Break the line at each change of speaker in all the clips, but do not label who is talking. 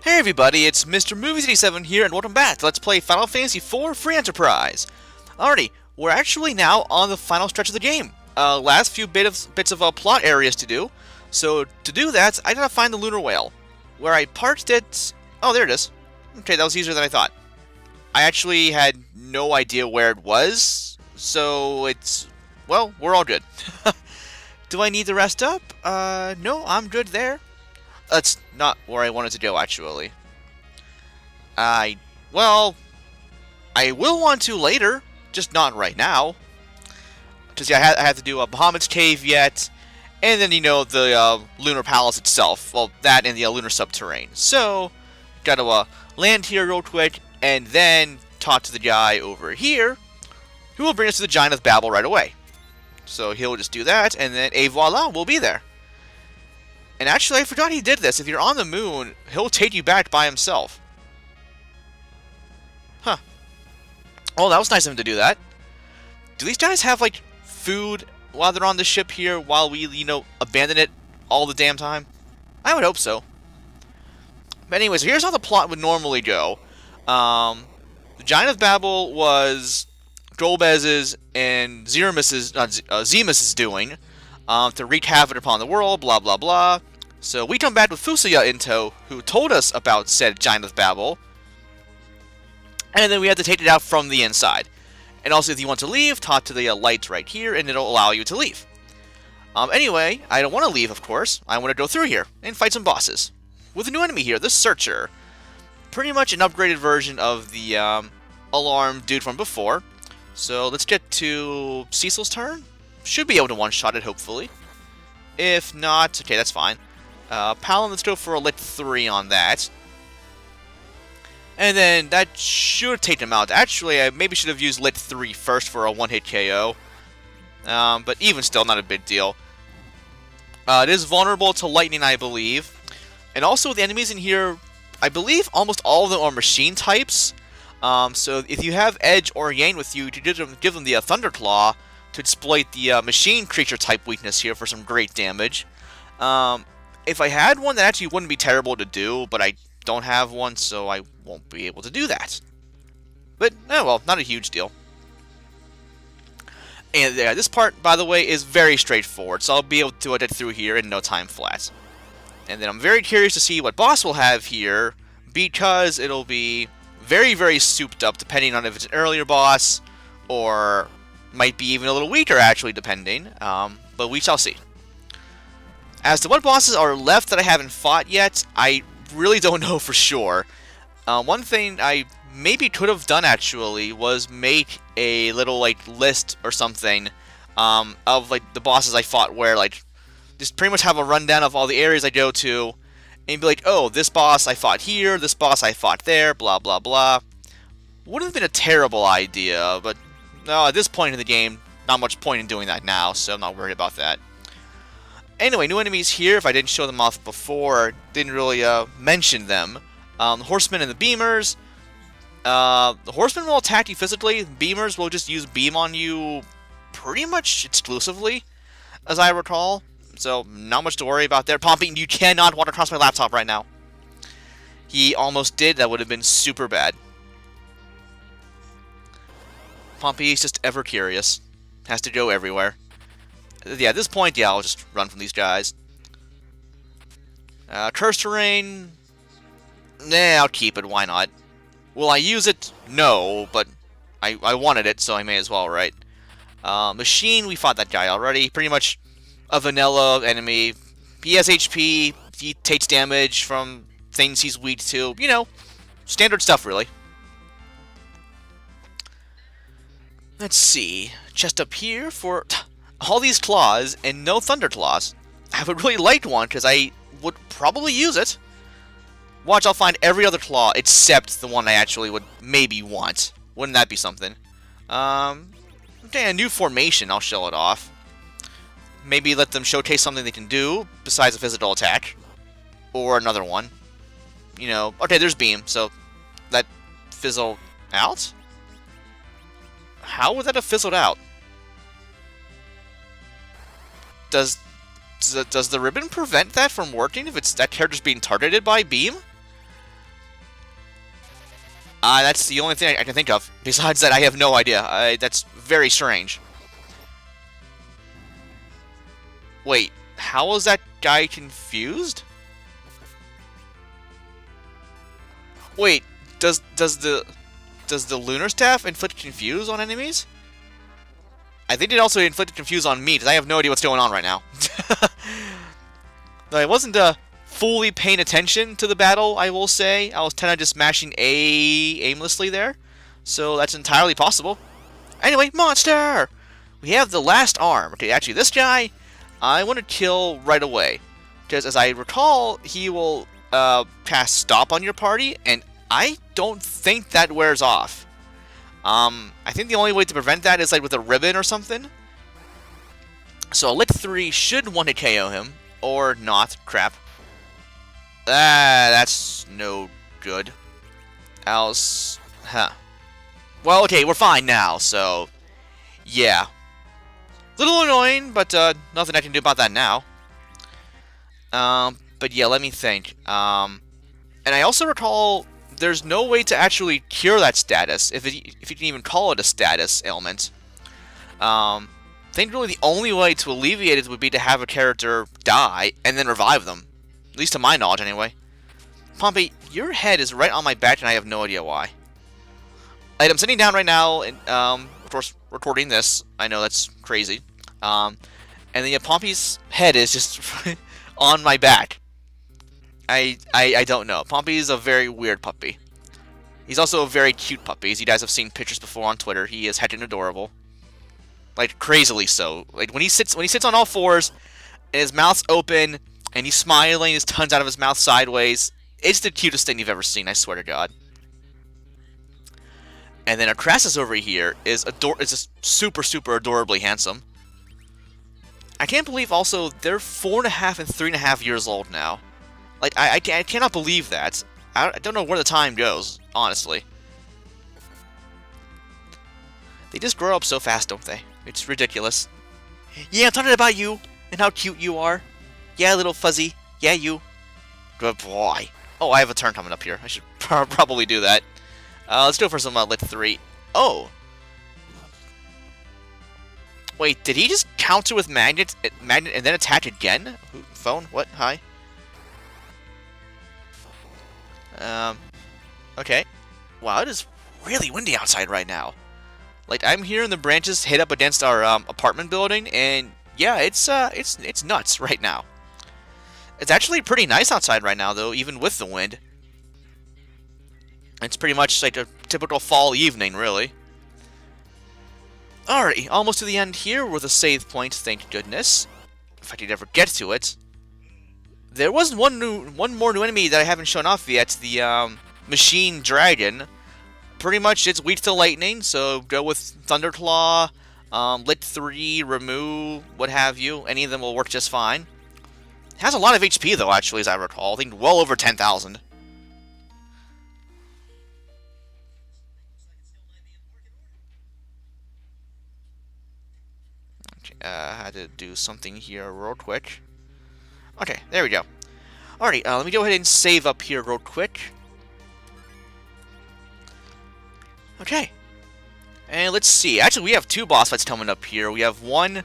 Hey everybody, it's Mr. Movies87 here, and welcome back to Let's Play Final Fantasy IV Free Enterprise. Alrighty, we're actually now on the final stretch of the game. Last few bits of plot areas to do. So to do that, I gotta find the lunar whale. Where I parked it... Oh, there it is. Okay, that was easier than I thought. I actually had no idea where it was, so it's... Well, we're all good. Do I need to rest up? No, I'm good there. That's not where I wanted to go, actually. Well, I will want to later, just not right now. Because, yeah, I have to do a Bahamut's cave yet, and then, you know, the lunar palace itself. Well, that and the lunar subterrane. So, gotta land here real quick, and then talk to the guy over here, who will bring us to the Giant of Babil right away. So he'll just do that, and then, et voila, we'll be there. And actually, I forgot he did this. If you're on the moon, he'll take you back by himself. Huh. Oh, that was nice of him to do that. Do these guys have, like, food while they're on the ship here, while we, you know, abandon it all the damn time? I would hope so. But anyways, here's how the plot would normally go. The Giant of Babil was Golbez's and Zemus's doing. To wreak havoc upon the world, blah blah blah. So we come back with Fusuya in tow, who told us about said Giant of Babil. And then we have to take it out from the inside. And also, if you want to leave, talk to the lights right here, and it'll allow you to leave. Anyway, I don't want to leave, of course. I want to go through here and fight some bosses. With a new enemy here, the Searcher. Pretty much an upgraded version of the alarm dude from before. So let's get to Cecil's turn. Should be able to one-shot it, hopefully. If not, okay, that's fine. Palin, let's go for a Lit 3 on that. And then that should take him out. Actually, I maybe should have used Lit 3 first for a one-hit KO. But even still, not a big deal. It is vulnerable to lightning, I believe. And also, the enemies in here, I believe almost all of them are machine types. So if you have Edge or Yang with you, you could give them the Thunderclaw to exploit the machine creature type weakness here for some great damage. If I had one, that actually wouldn't be terrible to do, but I don't have one, so I won't be able to do that. But, oh well, not a huge deal. And yeah, this part, by the way, is very straightforward, so I'll be able to get through here in no time flat. And then I'm very curious to see what boss we'll have here, because it'll be very, very souped up, depending on if it's an earlier boss, or might be even a little weaker, actually, depending. But we shall see. As to what bosses are left that I haven't fought yet, I really don't know for sure. One thing I maybe could have done, actually, was make a little, like, list or something of, like, the bosses I fought where, like, just pretty much have a rundown of all the areas I go to, and be like, oh, this boss I fought here, this boss I fought there, blah, blah, blah. Wouldn't have been a terrible idea, but no, at this point in the game, not much point in doing that now, so I'm not worried about that. Anyway, new enemies here. If I didn't show them off before, didn't really mention them. The Horsemen and the Beamers. The Horsemen will attack you physically. Beamers will just use beam on you pretty much exclusively, as I recall. So, not much to worry about there. Pompey, you cannot walk across my laptop right now. He almost did. That would have been super bad. Pompey is just ever curious. Has to go everywhere. Yeah, at this point, yeah, I'll just run from these guys. Curse terrain. Nah, I'll keep it. Why not? Will I use it? No, but I wanted it, so I may as well, right? Machine, we fought that guy already. Pretty much a vanilla enemy. He has HP. He takes damage from things he's weak to. You know, standard stuff, really. Let's see. Chest up here for all these claws and no thunder claws. I would really like one because I would probably use it. Watch, I'll find every other claw except the one I actually would maybe want. Wouldn't that be something? Okay, a new formation. I'll show it off. Maybe let them showcase something they can do besides a physical attack. Or another one. You know, okay, there's beam, so that fizzle out? How would that have fizzled out? Does the ribbon prevent that from working if it's that character's being targeted by beam? That's the only thing I can think of. Besides that, I have no idea. That's very strange. Wait, how was that guy confused? Wait, does the lunar staff inflict confuse on enemies? I think it also inflicted confuse on me, because I have no idea what's going on right now. I wasn't fully paying attention to the battle, I will say. I was kind of just mashing A aimlessly there. So that's entirely possible. Anyway, monster! We have the last arm. Okay, actually, this guy, I want to kill right away. Because as I recall, he will cast stop on your party, and I don't think that wears off. I think the only way to prevent that is like with a ribbon or something. So Lit 3 should want to KO him, or not. Crap. That's no good. Else, huh. Well, okay, we're fine now, so yeah. Little annoying, but nothing I can do about that now. But yeah, let me think. And I also recall there's no way to actually cure that status, if you can even call it a status ailment. I think really the only way to alleviate it would be to have a character die and then revive them. At least to my knowledge, anyway. Pompey, your head is right on my back and I have no idea why. I'm sitting down right now and, of course, recording this. I know that's crazy. And then yeah, Pompey's head is just on my back. I don't know. Pompey is a very weird puppy. He's also a very cute puppy. As you guys have seen pictures before on Twitter, he is heckin' adorable. Like, crazily so. Like, when he sits on all fours, and his mouth's open, and he's smiling, his tongue's out of his mouth sideways, it's the cutest thing you've ever seen, I swear to God. And then Crassus over here is just super, super adorably handsome. I can't believe also they're 4.5 and 3.5 years old now. Like, I cannot believe that. I don't know where the time goes, honestly. They just grow up so fast, don't they? It's ridiculous. Yeah, I'm talking about you, and how cute you are. Yeah, little fuzzy. Yeah, you. Good boy. Oh, I have a turn coming up here. I should probably do that. Let's go for some Lit 3. Oh! Wait, did he just counter with magnet and then attack again? Phone? What? Hi? Okay. Wow, it is really windy outside right now. Like, I'm hearing the branches hit up against our apartment building, and yeah, it's nuts right now. It's actually pretty nice outside right now, though, even with the wind. It's pretty much like a typical fall evening, really. Alrighty, almost to the end here with a save point, thank goodness. If I could ever get to it. There was one more new enemy that I haven't shown off yet, the Machine Dragon. Pretty much it's weak to lightning, so go with Thunderclaw, Lit 3, Remove, what have you. Any of them will work just fine. It has a lot of HP though, actually, as I recall. I think well over 10,000. I had to do something here real quick. Okay, there we go. Alright, let me go ahead and save up here real quick. Okay. And let's see. Actually, we have two boss fights coming up here. We have one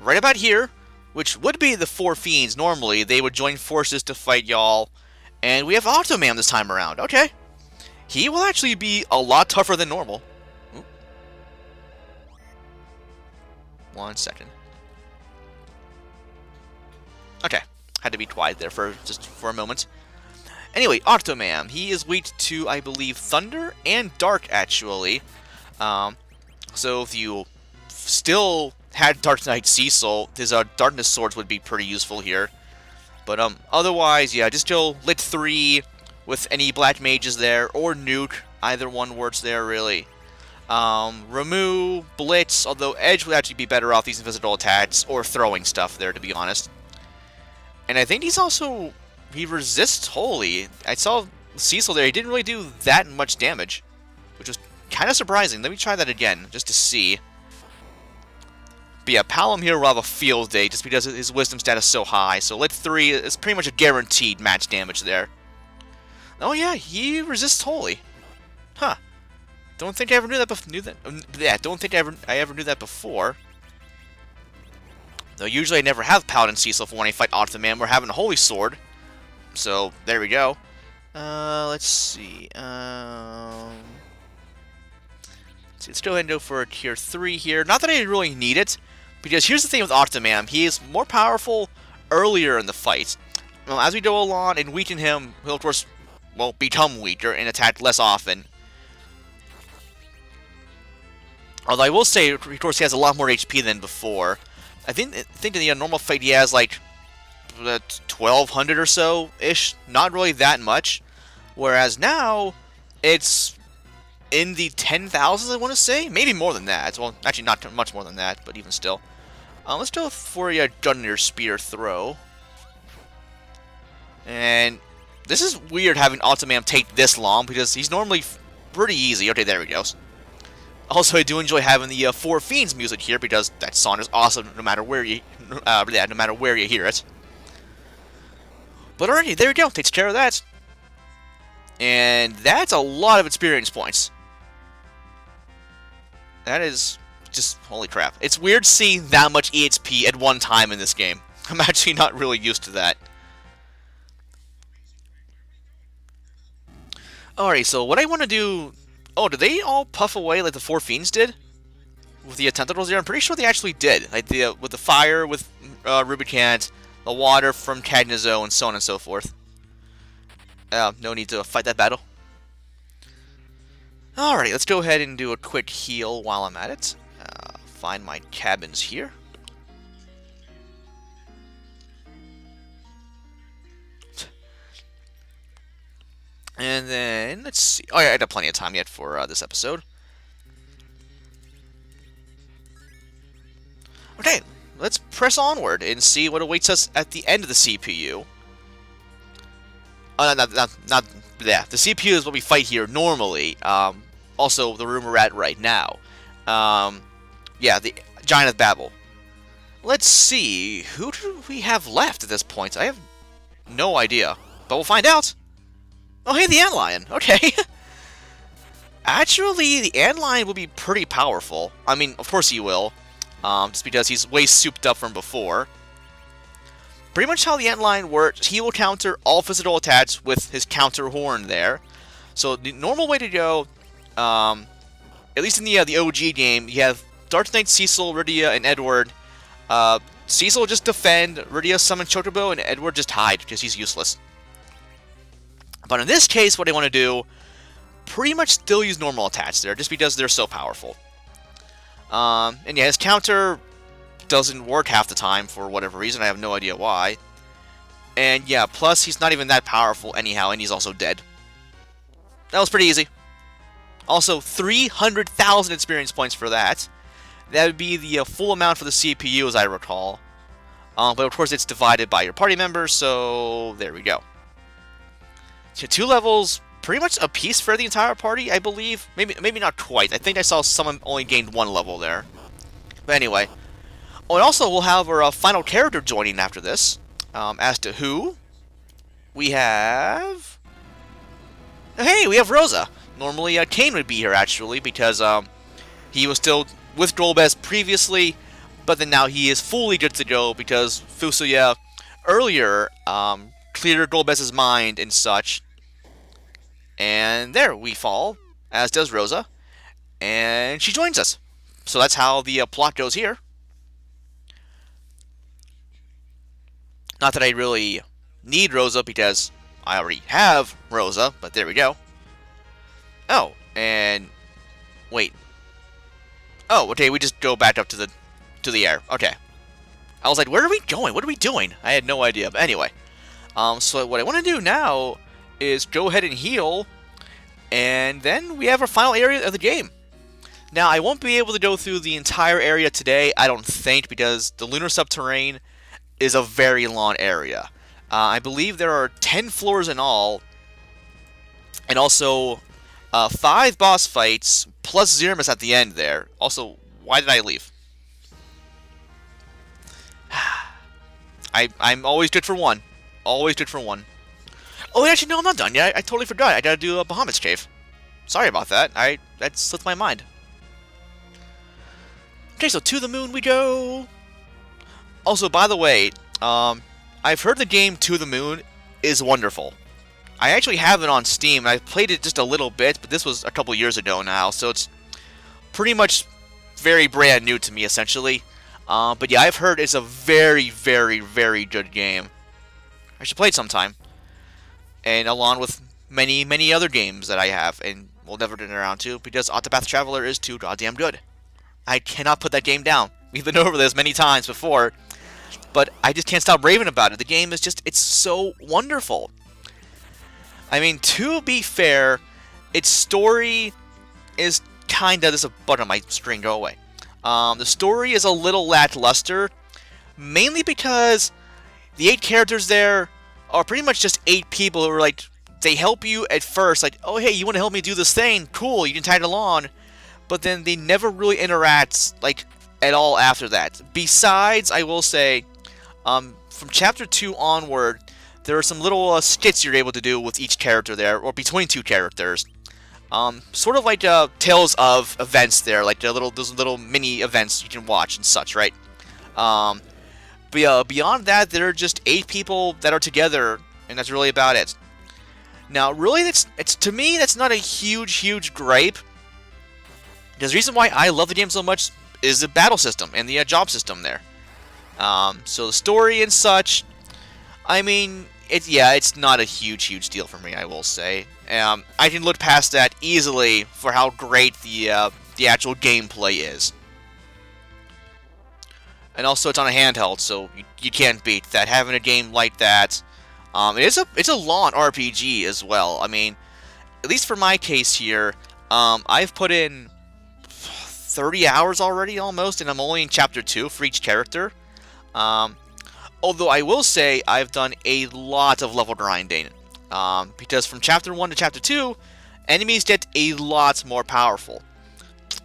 right about here, which would be the four fiends normally. They would join forces to fight y'all. And we have Automan this time around. Okay. He will actually be a lot tougher than normal. Ooh. 1 second. Okay. Had to be quiet there just for a moment. Anyway, Octomam. He is weak to, I believe, Thunder and Dark, actually. So if you still had Dark Knight Cecil, his Darkness Swords would be pretty useful here. But otherwise, yeah, just go Lit 3 with any Black Mages there, or Nuke. Either one works there, really. Remove, Blitz, although Edge would actually be better off these invisible attacks, or throwing stuff there, to be honest. And I think he's also... he resists Holy. I saw Cecil there, he didn't really do that much damage, which was kind of surprising. Let me try that again, just to see. But yeah, Palom here will have a field day, just because his Wisdom stat is so high. So Lit 3 is pretty much a guaranteed match damage there. Oh yeah, he resists Holy. Huh. Don't think I ever knew that. Yeah, don't think I ever knew that before. Though usually I never have Paladin Cecil for when I fight Octoman. We're having a Holy Sword. So, there we go. Let's see. Let's go ahead and go for a tier 3 here. Not that I really need it, because here's the thing with Octoman. He is more powerful earlier in the fight. Well, as we go along and weaken him, he'll of course, well, become weaker and attack less often. Although I will say, of course, he has a lot more HP than before. I think in the normal fight he has like 1,200 or so-ish. Not really that much. Whereas now, it's in the 10,000s, I want to say. Maybe more than that. Well, actually not much more than that, but even still. Let's go for a Gunner Spear throw. And this is weird having Octoman take this long, because he's normally pretty easy. Okay, there he goes. Also, I do enjoy having the Four Fiends music here, because that song is awesome no matter where you, no matter where you hear it. But alrighty, there we go. Takes care of that. And that's a lot of experience points. That is just, holy crap. It's weird seeing that much EXP at one time in this game. I'm actually not really used to that. Alright, so what I want to do... Oh, did they all puff away like the Four Fiends did? With the tentacles there? I'm pretty sure they actually did. Like with the fire with Rubicant, the water from Cagnazo, and so on and so forth. No need to fight that battle. Alright, let's go ahead and do a quick heal while I'm at it. Find my cabins here. And then, let's see. Oh yeah, I got plenty of time yet for this episode. Okay, let's press onward and see what awaits us at the end of the CPU. Oh, yeah, the CPU is what we fight here normally. Also, the room we're at right now. Yeah, the Giant of Babil. Let's see, who do we have left at this point? I have no idea, but we'll find out. Oh, hey, the Antlion. Okay. Actually, the Antlion will be pretty powerful. I mean, of course he will. Just because he's way souped up from before. Pretty much how the Antlion works, he will counter all physical attacks with his counter horn there. So the normal way to go, at least in the OG game, you have Dark Knight, Cecil, Rydia, and Edward. Cecil will just defend, Rydia summon Chocobo, and Edward just hide because he's useless. But in this case, what I want to do, pretty much still use normal attacks there, just because they're so powerful. And yeah, his counter doesn't work half the time for whatever reason. I have no idea why. And yeah, plus he's not even that powerful anyhow, and he's also dead. That was pretty easy. Also, 300,000 experience points for that. That would be the full amount for the CPU, as I recall. But of course, it's divided by your party members, so there we go. So 2 levels, pretty much a piece for the entire party, I believe. Maybe not quite. I think I saw someone only gained 1 level there. But anyway. Oh, and also we'll have our final character joining after this. As to who, we have... Hey, we have Rosa. Normally, Kane would be here, actually, because he was still with Golbez previously, but then now he is fully good to go because Fusuya earlier cleared Golbez's mind and such. And there we fall, as does Rosa, and she joins us. So that's how the plot goes here. Not that I really need Rosa, because I already have Rosa, but there we go. Oh, and... wait. Oh, okay, we just go back up to the air. Okay. I was like, where are we going? What are we doing? I had no idea, but anyway. So what I want to do now is go ahead and heal, and then we have our final area of the game. Now, I won't be able to go through the entire area today, I don't think, because the Lunar Subterrane is a very long area. I believe there are 10 floors in all, and also 5 boss fights, plus Zermus at the end there. Also, why did I leave? I'm always good for one. Always good for one. Oh, actually, no, I'm not done yet. I totally forgot. I gotta do a Bahamut's Cave. Sorry about that. That slipped my mind. Okay, so To the Moon we go. Also, by the way, I've heard the game To the Moon is wonderful. I actually have it on Steam, and I played it just a little bit, but this was a couple years ago now, so it's pretty much very brand new to me, essentially. But yeah, I've heard it's a very, very, very good game. I should play it sometime. And along with many, many other games that I have, and will never get around to, because Octopath Traveler is too goddamn good. I cannot put that game down. We've been over this many times before, but I just can't stop raving about it. The game is just, it's so wonderful. I mean, to be fair, its story is kinda, there's a button on my screen, go away. The story is a little lackluster, mainly because the 8 characters there are pretty much just 8 people who are like, they help you at first, like, oh hey, you want to help me do this thing? Cool, you can tag along. But then they never really interact, like, at all after that. Besides, I will say, from Chapter 2 onward, there are some little skits you're able to do with each character there, or between 2 characters. Sort of like tales of events there, like those little mini events you can watch and such, right? But yeah, beyond that, there are just 8 people that are together, and that's really about it. Now, really, it's to me, that's not a huge gripe. Because the reason why I love the game so much is the battle system and the job system there. So the story and such, I mean, it's not a huge deal for me, I will say. I can look past that easily for how great the actual gameplay is. And also, it's on a handheld, so you can't beat that. Having a game like that, it's a long RPG as well. I mean, at least for my case here, I've put in 30 hours already almost, and I'm only in Chapter 2 for each character. Although I will say I've done a lot of level grinding, because from Chapter 1 to Chapter 2, enemies get a lot more powerful.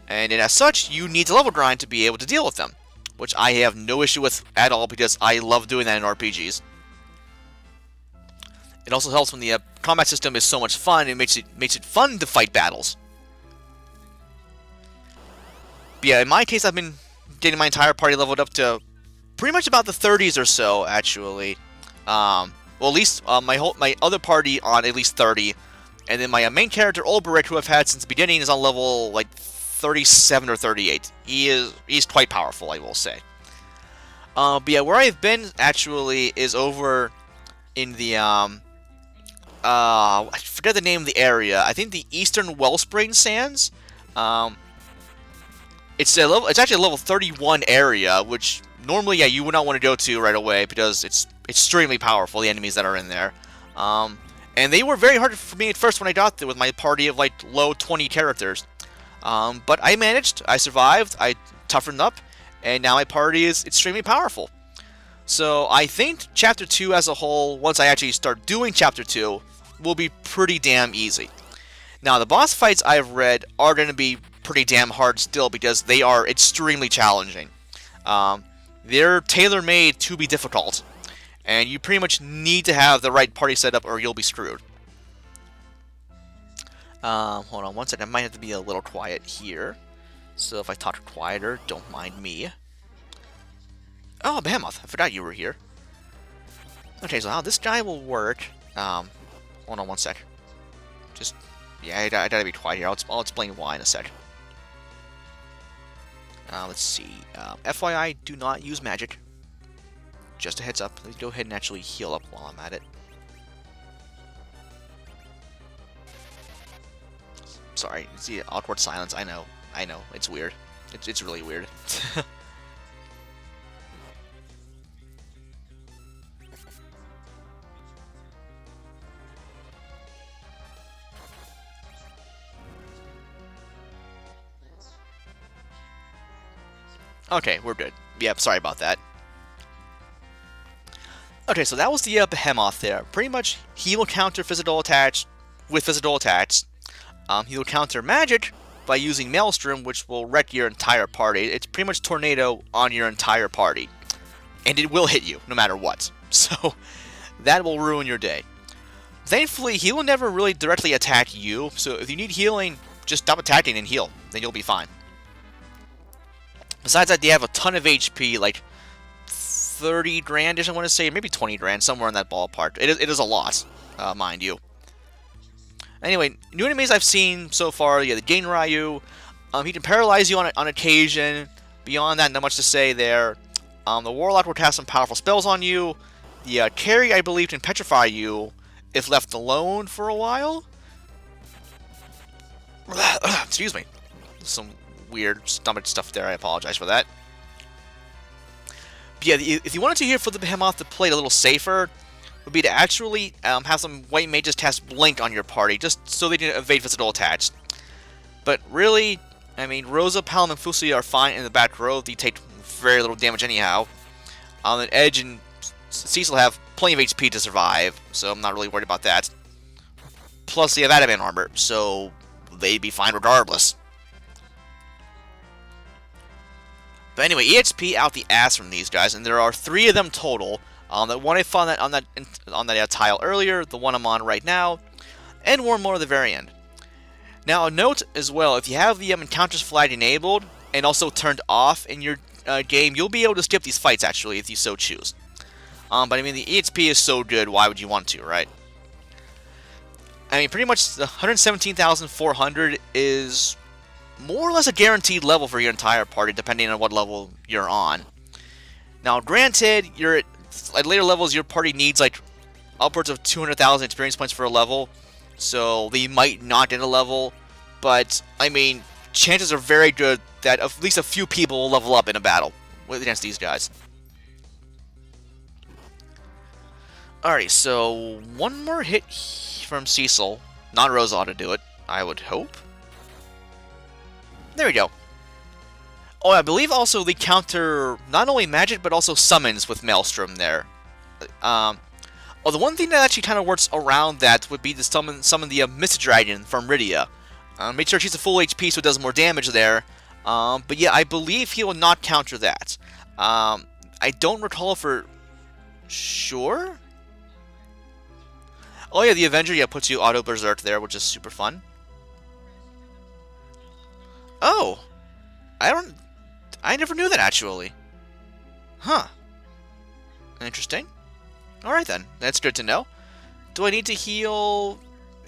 And as such, you need to level grind to be able to deal with them, which I have no issue with at all because I love doing that in RPGs. It also helps when the combat system is so much fun, it makes it fun to fight battles. But yeah, in my case, I've been getting my entire party leveled up to pretty much about the 30s or so, actually. Well, at least my other party on at least 30, and then my main character, Olberic, who I've had since the beginning, is on level like 37 or 38. He's quite powerful, I will say. But yeah, where I've been actually is over in the I forget the name of the area. I think the Eastern Wellspring Sands. It's actually a level 31 area, which normally, yeah, you would not want to go to right away because it's extremely powerful, the enemies that are in there. And they were very hard for me at first when I got there with my party of like low 20 characters. But I managed, I survived, I toughened up, and now my party is extremely powerful. So I think Chapter 2 as a whole, once I actually start doing Chapter 2, will be pretty damn easy. Now, the boss fights I've read are going to be pretty damn hard still because they are extremely challenging. They're tailor-made to be difficult, and you pretty much need to have the right party setup or you'll be screwed. Hold on one second, I might have to be a little quiet here. So if I talk quieter, don't mind me. Oh, Bahamut, I forgot you were here. Okay, so how this guy will work... hold on one sec. Just... yeah, I gotta be quiet here. I'll explain why in a sec. Let's see. FYI, do not use magic. Just a heads up. Let's go ahead and actually heal up while I'm at it. Sorry, see awkward silence. I know. It's weird. It's really weird. Okay, we're good. Yep, sorry about that. Okay, so that was the Behemoth there. Pretty much, he will counter physical attacks with physical attacks. He will counter magic by using Maelstrom, which will wreck your entire party. It's pretty much Tornado on your entire party. And it will hit you, no matter what. So, that will ruin your day. Thankfully, he will never really directly attack you, so if you need healing, just stop attacking and heal, then you'll be fine. Besides that, they have a ton of HP, like 30 grand-ish, I want to say, maybe 20 grand, somewhere in that ballpark. It is a lot, mind you. Anyway, new enemies I've seen so far, yeah, the Gain Ryu. He can paralyze you on occasion. Beyond that, not much to say there. The Warlock will cast some powerful spells on you. The Carry, I believe, can petrify you if left alone for a while. Excuse me. Some weird stomach stuff there, I apologize for that. But yeah, if you wanted to here for the Bahamut to play it a little safer, would be to actually have some white mages cast Blink on your party, just so they can evade physical attacks. But really, I mean, Rosa, Palom, and Fusia are fine in the back row. They take very little damage anyhow. And Edge and Cecil have plenty of HP to survive, so I'm not really worried about that. Plus, they have adamant armor, so they'd be fine regardless. But anyway, EXP out the ass from these guys, and there are 3 of them total. The one I found on that tile earlier, the one I'm on right now, and one more at the very end. Now, a note as well, if you have the encounters flag enabled and also turned off in your game, you'll be able to skip these fights actually if you so choose. But I mean, the EXP is so good, why would you want to, right? I mean, pretty much the 117,400 is more or less a guaranteed level for your entire party, depending on what level you're on. Now, granted, you're at later levels, your party needs like upwards of 200,000 experience points for a level, so they might not get a level, but I mean, chances are very good that at least a few people will level up in a battle against these guys. Alright, so one more hit from Cecil. Not Rosa ought to do it, I would hope. There we go. Oh, I believe also they counter not only magic, but also summons with Maelstrom there. The one thing that actually kind of works around that would be to summon the Mist Dragon from Rydia. Make sure she's a full HP so it does more damage there. But yeah, I believe he will not counter that. I don't recall for sure. Oh yeah, the Avenger, yeah, puts you auto berserk there, which is super fun. Oh, I never knew that actually. Huh. Interesting. Alright then, that's good to know. Do I need to heal?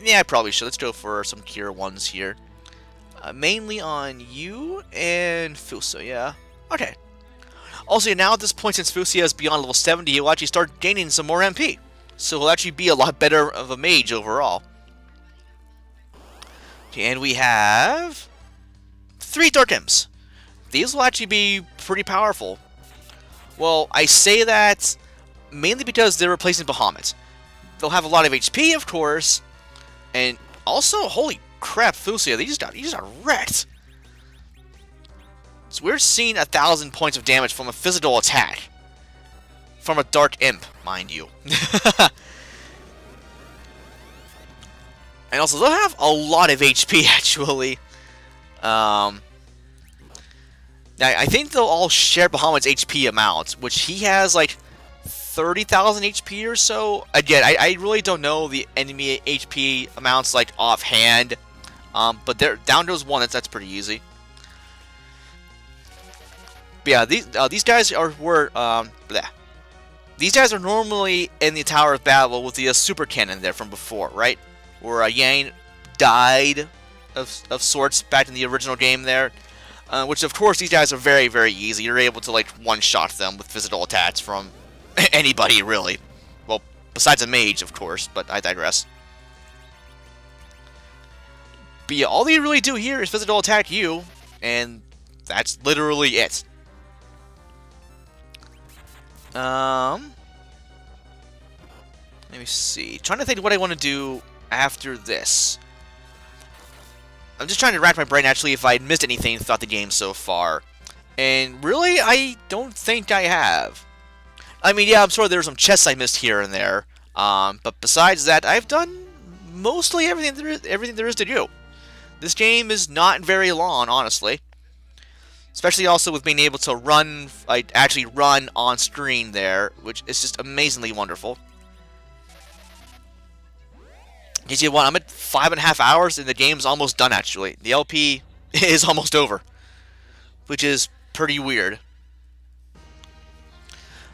Yeah, I probably should. Let's go for some cure ones here. Mainly on you and Fuso, yeah. Okay. Also, now at this point, since Fusia is beyond level 70, he'll actually start gaining some more MP. So he'll actually be a lot better of a mage overall. Okay, and we have 3 Dark Imps. These will actually be pretty powerful. Well, I say that mainly because they're replacing Bahamut. They'll have a lot of HP, of course, and also, holy crap, Fusia, they just got wrecked. So we're seeing 1,000 points of damage from a physical attack. From a Dark Imp, mind you. And also, they'll have a lot of HP, actually. Now, I think they'll all share Bahamut's HP amount, which he has, like, 30,000 HP or so. Again, I really don't know the enemy HP amounts, like, offhand. But they're down to 1, that's pretty easy. But yeah, these guys these guys are normally in the Tower of Babel with the super cannon there from before, right? Where Yang died of sorts back in the original game there. Which, of course, these guys are very, very easy. You're able to, like, one-shot them with physical attacks from anybody, really. Well, besides a mage, of course, but I digress. But yeah, all they really do here is physical attack you, and that's literally it. Let me see. Trying to think what I want to do after this. I'm just trying to rack my brain, actually, if I missed anything throughout the game so far. And really, I don't think I have. I mean, yeah, I'm sure there's some chests I missed here and there. But besides that, I've done mostly everything there is to do. This game is not very long, honestly. Especially also with being able to run, like, actually run on screen there, which is just amazingly wonderful. You see what? I'm at 5.5 hours and the game's almost done actually. The LP is almost over, which is pretty weird.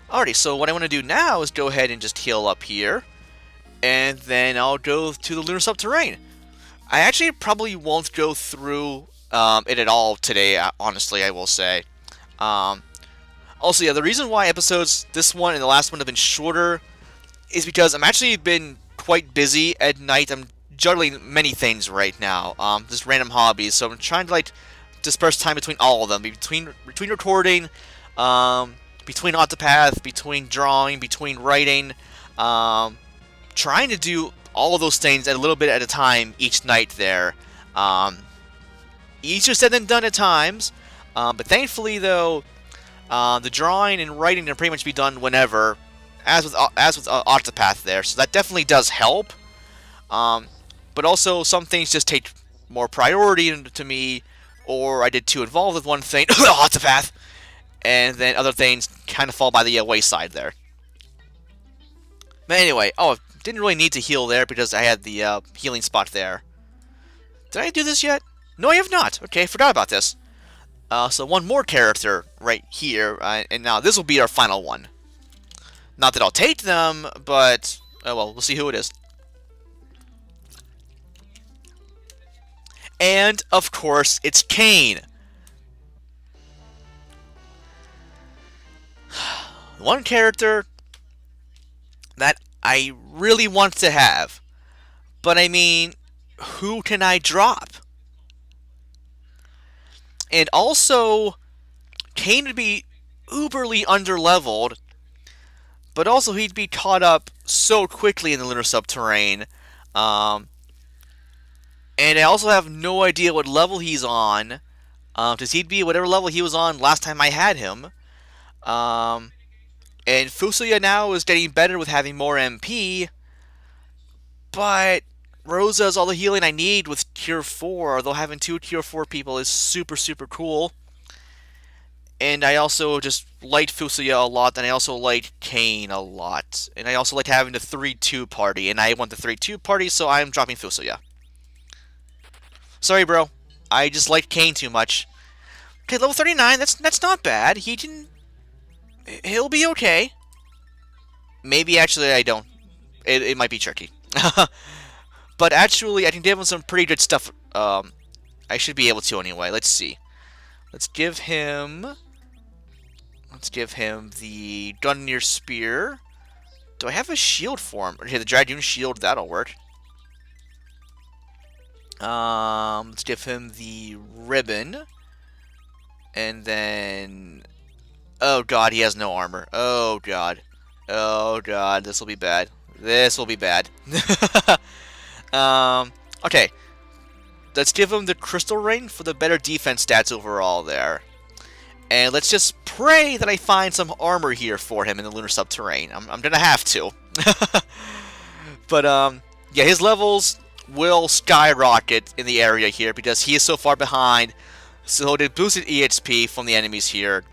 Alrighty, so what I want to do now is go ahead and just heal up here, and then I'll go to the Lunar Subterrane. I actually probably won't go through it at all today, honestly, I will say. Also, yeah, the reason why episodes, this one and the last one, have been shorter is because I'm actually been quite busy at night. I'm juggling many things right now, just random hobbies, so I'm trying to, like, disperse time between all of them, between recording, between Octopath, between drawing, between writing, trying to do all of those things a little bit at a time each night there. Easier said than done at times, but thankfully, though, the drawing and writing can pretty much be done whenever, as with Octopath there, so that definitely does help. But also, some things just take more priority to me, or I did too involved with one thing, Octopath, and then other things kind of fall by the wayside there. But anyway, oh, I didn't really need to heal there because I had the healing spot there. Did I do this yet? No, I have not. Okay, forgot about this. So one more character right here, and now this will be our final one. Not that I'll take them, but, oh well, we'll see who it is. And, of course, it's Cain. One character that I really want to have. But, I mean, who can I drop? And also, Cain would be uberly underleveled, but also he'd be caught up so quickly in the Lunar Subterrane. And I also have no idea what level he's on, because he'd be whatever level he was on last time I had him. And Fusuya now is getting better with having more MP, but Rosa is all the healing I need with Cure 4, although having 2 Cure 4 people is super, super cool. And I also just liked Fusuya a lot, and I also liked Cain a lot. And I also liked having the 3-2 party, and I want the 3-2 party, so I'm dropping Fusuya. Sorry, bro. I just liked Cain too much. Okay, level 39, that's not bad. He'll be okay. Maybe, actually, I don't. It might be tricky. But actually, I can give him some pretty good stuff. I should be able to anyway. Let's see. Let's give him the Gungnir Spear. Do I have a shield for him? Okay, the Dragoon Shield, that'll work. Let's give him the Ribbon. And then... oh god, he has no armor. Oh god. Oh god, this will be bad. This will be bad. Okay. Let's give him the Crystal Ring for the better defense stats overall there. And let's just pray that I find some armor here for him in the Lunar Subterrane. I'm gonna have to. But, yeah, his levels will skyrocket in the area here because he is so far behind. So they boosted EXP from the enemies here.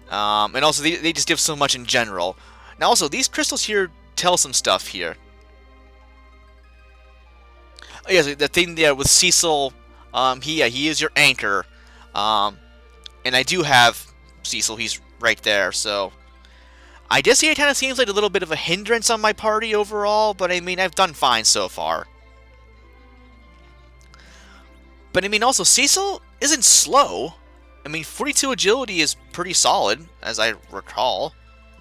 And also, they just give so much in general. Now, also, these crystals here tell some stuff here. Oh, yes, the thing there with Cecil, he is your anchor. And I do have Cecil, he's right there, so... I guess he kind of seems like a little bit of a hindrance on my party overall, but I mean, I've done fine so far. But I mean, also, Cecil isn't slow. I mean, 42 agility is pretty solid, as I recall.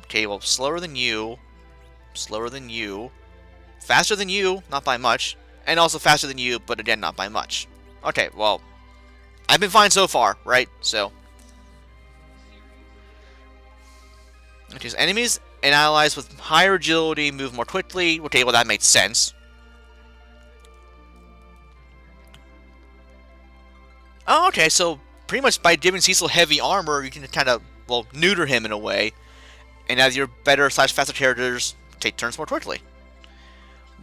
Okay, well, slower than you. Slower than you. Faster than you, not by much. And also faster than you, but again, not by much. Okay, well, I've been fine so far, right? So... okay, so enemies and allies with higher agility move more quickly. Okay, well, that makes sense. Oh, okay, so pretty much by giving Cecil heavy armor, you can kind of, well, neuter him in a way. And as your better / faster characters take turns more quickly.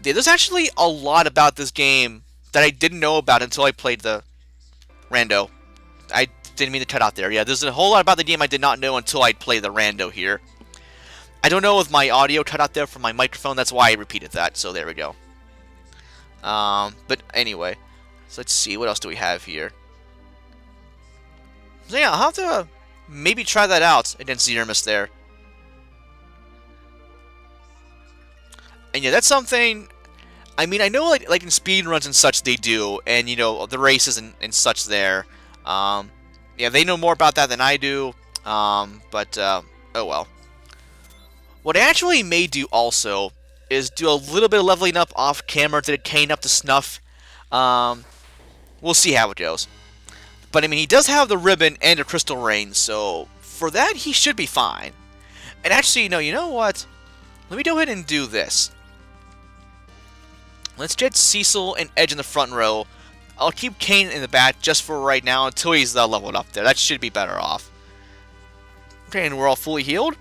Yeah, there's actually a lot about this game that I didn't know about until I played the Rando. I didn't mean to cut out there. Yeah, there's a whole lot about the game I did not know until I played the Rando here. I don't know if my audio cut out there from my microphone, that's why I repeated that, so there we go. But anyway, so let's see, what else do we have here? So yeah, I'll have to maybe try that out against Zeramus there. And yeah, that's something. I mean, I know like in speed runs and such they do, and you know the races and such there. Yeah, they know more about that than I do. But oh well. What I actually may do also is do a little bit of leveling up off camera to get Kane up to snuff. We'll see how it goes. But I mean, he does have the ribbon and a crystal rain, so for that he should be fine. And actually, you know what? Let me go ahead and do this. Let's get Cecil and Edge in the front row. I'll keep Kane in the back just for right now until he's leveled up there. That should be better off. Okay, and we're all fully healed.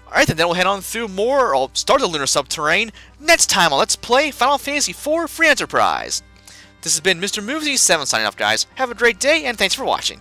Alright, then we'll head on through more. I'll start the Lunar Subterrane. Next time on Let's Play Final Fantasy IV Free Enterprise. This has been Mr. Movesy7 signing off, guys. Have a great day, and thanks for watching.